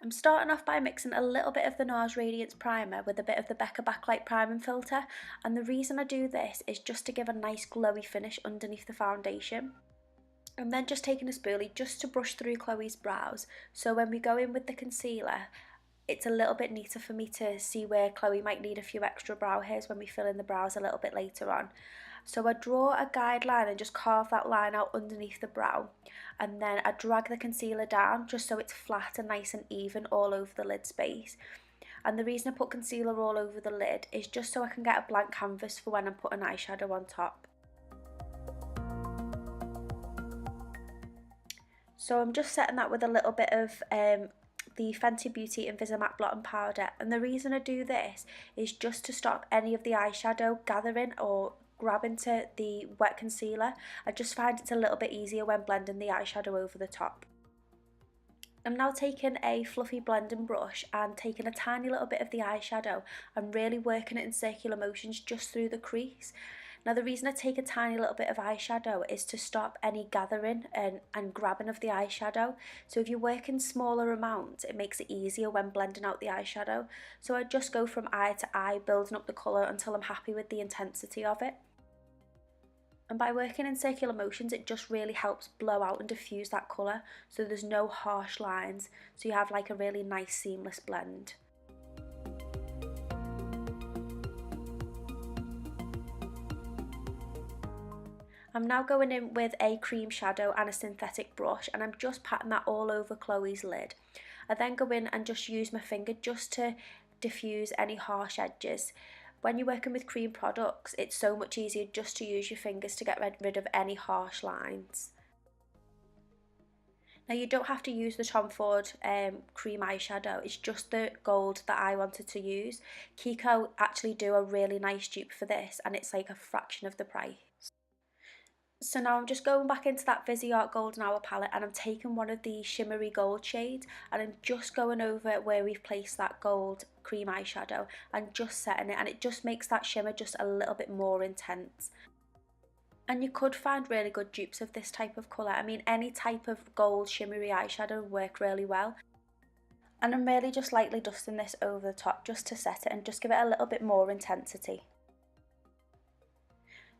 I'm starting off by mixing a little bit of the NARS Radiance Primer with a bit of the Becca Backlight Priming Filter, and the reason I do this is just to give a nice glowy finish underneath the foundation. I'm then just taking a spoolie just to brush through Chloe's brows, so when we go in with the concealer, it's a little bit neater for me to see where Chloe might need a few extra brow hairs when we fill in the brows a little bit later on. So I draw a guideline and just carve that line out underneath the brow, and then I drag the concealer down just so it's flat and nice and even all over the lid space. And the reason I put concealer all over the lid is just so I can get a blank canvas for when I'm putting eyeshadow on top. So I'm just setting that with a little bit of the Fenty Beauty Invisimatte Blotting Powder, and the reason I do this is just to stop any of the eyeshadow gathering or grabbing to the wet concealer. I just find it's a little bit easier when blending the eyeshadow over the top. I'm now taking a fluffy blending brush and taking a tiny little bit of the eyeshadow and really working it in circular motions just through the crease. Now the reason I take a tiny little bit of eyeshadow is to stop any gathering and grabbing of the eyeshadow. So if you work in smaller amounts, it makes it easier when blending out the eyeshadow. So I just go from eye to eye, building up the colour until I'm happy with the intensity of it. And by working in circular motions, it just really helps blow out and diffuse that colour, so there's no harsh lines, so you have like a really nice seamless blend. I'm now going in with a cream shadow and a synthetic brush, and I'm just patting that all over Chloe's lid. I then go in and just use my finger just to diffuse any harsh edges. When you're working with cream products, it's so much easier just to use your fingers to get rid of any harsh lines. Now you don't have to use the Tom Ford cream eyeshadow, it's just the gold that I wanted to use. Kiko actually do a really nice dupe for this, and it's like a fraction of the price. So now I'm just going back into that Viseart Golden Hour palette, and I'm taking one of the shimmery gold shades, and I'm just going over where we've placed that gold cream eyeshadow and just setting it, and it just makes that shimmer just a little bit more intense. And you could find really good dupes of this type of colour. I mean, any type of gold shimmery eyeshadow would work really well. And I'm really just lightly dusting this over the top just to set it and just give it a little bit more intensity.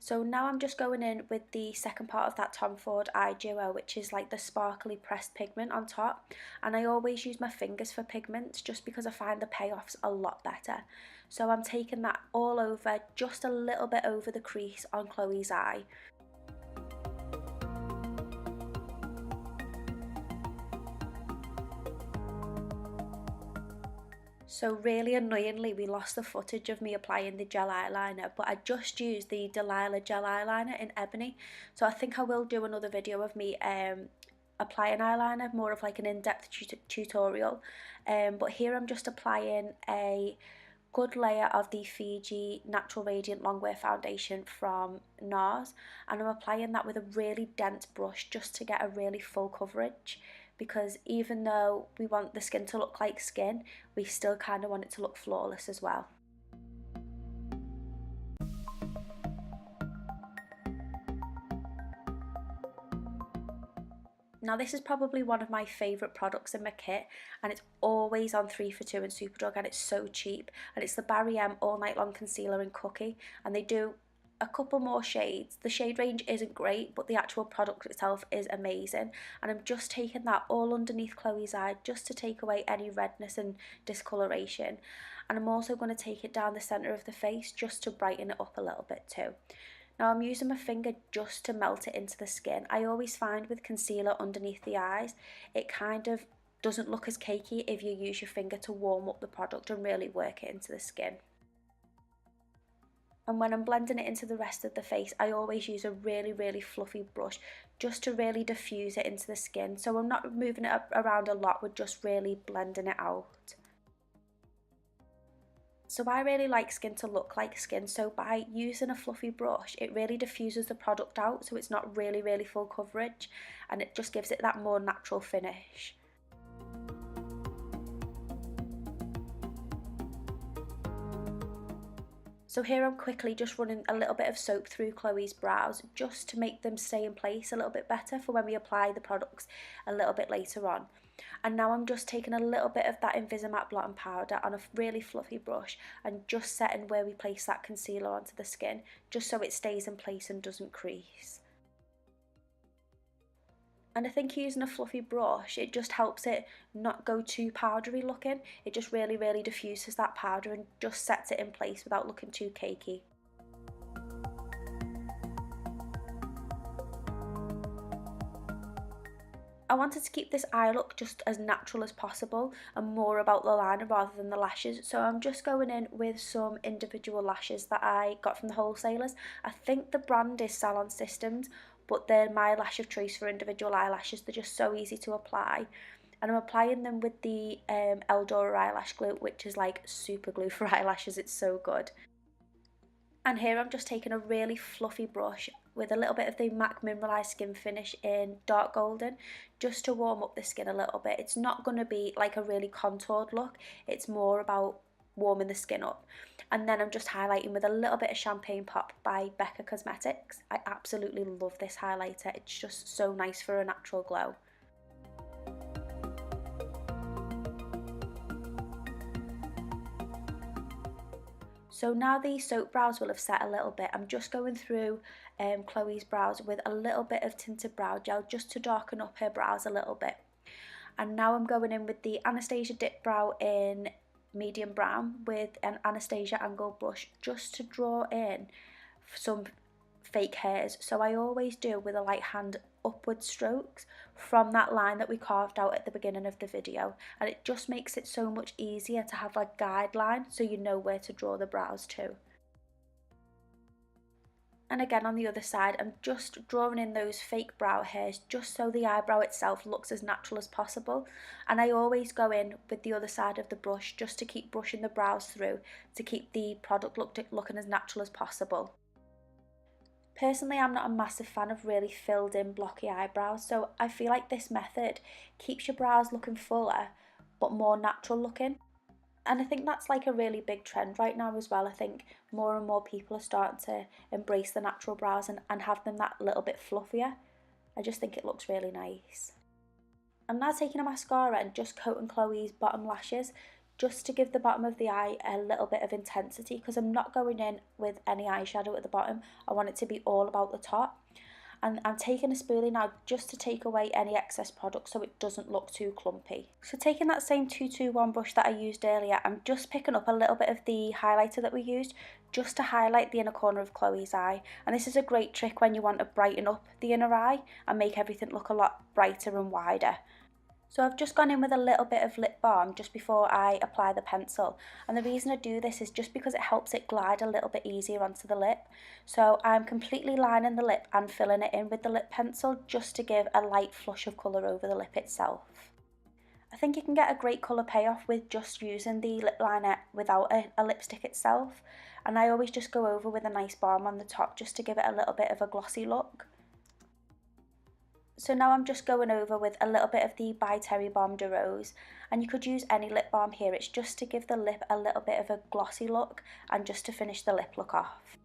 So now I'm just going in with the second part of that Tom Ford Eye Duo, which is like the sparkly pressed pigment on top. And I always use my fingers for pigments just because I find the payoffs a lot better. So I'm taking that all over, just a little bit over the crease on Chloe's eye. So really annoyingly, we lost the footage of me applying the gel eyeliner, but I just used the Delilah gel eyeliner in Ebony. So I think I will do another video of me applying eyeliner, more of like an in-depth tutorial. But here I'm just applying a good layer of the Fiji Natural Radiant Longwear Foundation from NARS, and I'm applying that with a really dense brush just to get a really full coverage, because even though we want the skin to look like skin, we still kind of want it to look flawless as well. Now this is probably one of my favourite products in my kit, and it's always on 3 for 2 in Superdrug, and it's so cheap, and it's the Barry M All Night Long Concealer in Cookie, and they do a couple more shades. The shade range isn't great, but the actual product itself is amazing, and I'm just taking that all underneath Chloe's eye just to take away any redness and discoloration, and I'm also going to take it down the centre of the face just to brighten it up a little bit too. Now I'm using my finger just to melt it into the skin. I always find with concealer underneath the eyes, it kind of doesn't look as cakey if you use your finger to warm up the product and really work it into the skin. And when I'm blending it into the rest of the face, I always use a really fluffy brush just to really diffuse it into the skin. So I'm not moving it around a lot, we're just really blending it out. So I really like skin to look like skin, so by using a fluffy brush, it really diffuses the product out, so it's not really full coverage, and it just gives it that more natural finish. So here I'm quickly just running a little bit of soap through Chloe's brows just to make them stay in place a little bit better for when we apply the products a little bit later on. And now I'm just taking a little bit of that Invisimatte blotting powder on a really fluffy brush and just setting where we place that concealer onto the skin, just so it stays in place and doesn't crease. And I think using a fluffy brush, it just helps it not go too powdery looking. It just really diffuses that powder and just sets it in place without looking too cakey. I wanted to keep this eye look just as natural as possible and more about the liner rather than the lashes, so I'm just going in with some individual lashes that I got from the wholesalers. I think the brand is Salon Systems, but they're my lash of choice for individual eyelashes. They're just so easy to apply. And I'm applying them with the Eldora eyelash glue, which is like super glue for eyelashes. It's so good. And here I'm just taking a really fluffy brush with a little bit of the MAC Mineralized Skin Finish in Dark Golden, just to warm up the skin a little bit. It's not going to be like a really contoured look, it's more about warming the skin up. And then I'm just highlighting with a little bit of Champagne Pop by Becca Cosmetics. I absolutely love this highlighter, it's just so nice for a natural glow. So now the soap brows will have set a little bit, I'm just going through Chloe's brows with a little bit of tinted brow gel just to darken up her brows a little bit. And now I'm going in with the Anastasia Dip Brow in medium brown with an Anastasia angled brush just to draw in some fake hairs. So I always do with a light hand upward strokes from that line that we carved out at the beginning of the video, and it just makes it so much easier to have a guideline so you know where to draw the brows to. And again on the other side, I'm just drawing in those fake brow hairs just so the eyebrow itself looks as natural as possible. And I always go in with the other side of the brush just to keep brushing the brows through to keep the product looking as natural as possible. Personally, I'm not a massive fan of really filled in blocky eyebrows, so I feel like this method keeps your brows looking fuller but more natural looking. And I think that's like a really big trend right now as well. I think more and more people are starting to embrace the natural brows and have them that little bit fluffier. I just think it looks really nice. I'm now taking a mascara and just coating Chloe's bottom lashes just to give the bottom of the eye a little bit of intensity, because I'm not going in with any eyeshadow at the bottom. I want it to be all about the top. And I'm taking a spoolie now just to take away any excess product so it doesn't look too clumpy. So taking that same 221 brush that I used earlier, I'm just picking up a little bit of the highlighter that we used just to highlight the inner corner of Chloe's eye. And this is a great trick when you want to brighten up the inner eye and make everything look a lot brighter and wider. So I've just gone in with a little bit of lip balm just before I apply the pencil, and the reason I do this is just because it helps it glide a little bit easier onto the lip. So I'm completely lining the lip and filling it in with the lip pencil just to give a light flush of colour over the lip itself. I think you can get a great colour payoff with just using the lip liner without a lipstick itself, and I always just go over with a nice balm on the top just to give it a little bit of a glossy look. So now I'm just going over with a little bit of the By Terry Balm de Rose, and you could use any lip balm here, it's just to give the lip a little bit of a glossy look and just to finish the lip look off.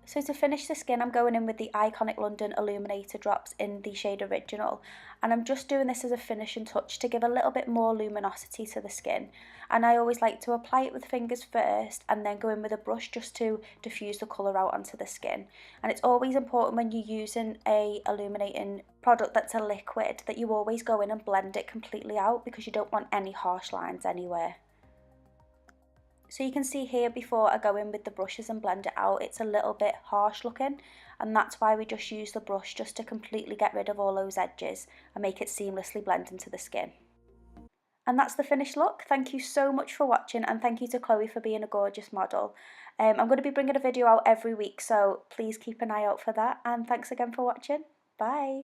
So to finish the skin, I'm going in with the Iconic London Illuminator drops in the shade Original, and I'm just doing this as a finishing touch to give a little bit more luminosity to the skin. And I always like to apply it with fingers first and then go in with a brush just to diffuse the colour out onto the skin. And it's always important when you're using a illuminating product that's a liquid that you always go in and blend it completely out, because you don't want any harsh lines anywhere. So you can see here before I go in with the brushes and blend it out, it's a little bit harsh looking, and that's why we just use the brush just to completely get rid of all those edges and make it seamlessly blend into the skin. And that's the finished look. Thank you so much for watching, and thank you to Chloe for being a gorgeous model. I'm going to be bringing a video out every week, so please keep an eye out for that, and thanks again for watching. Bye!